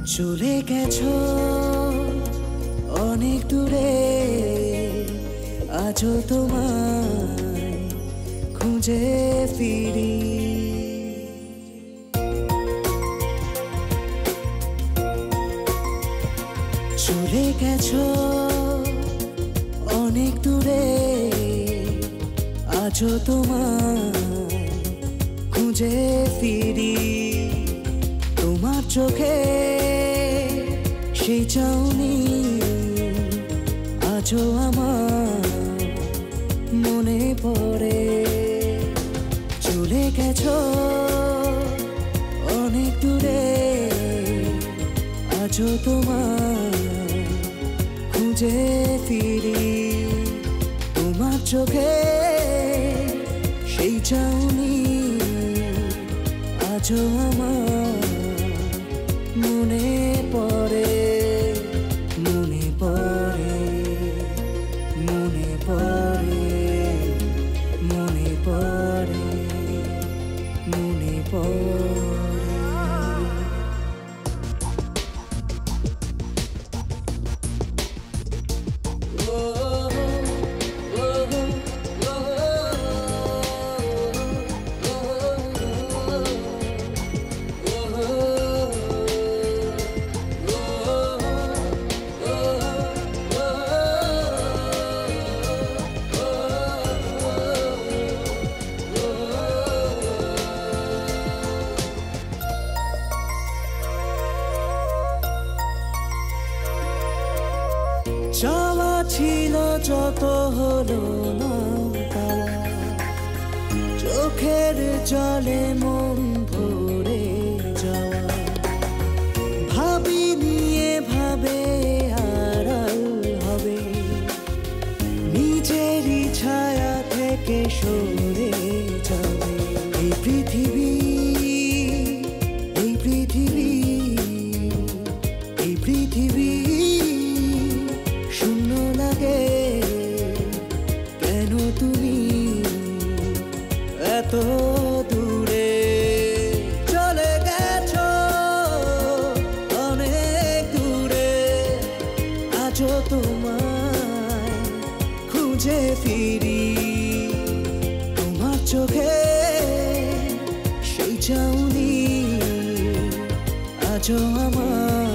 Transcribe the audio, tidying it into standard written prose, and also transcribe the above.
চলে গেছো অনেক দূরে, আজও তোমায় খুঁজে ফিরি। চলে গেছো অনেক দূরে, আজও তোমায় খুঁজে ফিরি। তোমার চোখে সেই চাউনি আজও আমার মনে পড়ে। চলে গেছো অনেক দূরে, আজও তোমায় খুঁজে ফিরি। তোমার চোখে সেই চাউনি আজও আমার মনে পড়ে, মনে পড়ে, মনে পড়ে, মনে পড়ে, মনে পড়ে। চাওয়া ছিল যত হলো না পাওয়া, চোখের জলে মন ভরে যাওয়া। ভাবিনি এভাবে আড়াল হবে, নিজেরই ছায়া থেকে সরে যাবে। এই পৃথিবী, এই পৃথিবী, এই পৃথিবী শূন্য লাগে কেন? তুমি এত দূরে চলে গেছো অনেক দূরে, আজও তোমায় খুঁজে ফিরি। তোমার চোখে সেই চাউনি আজও আমার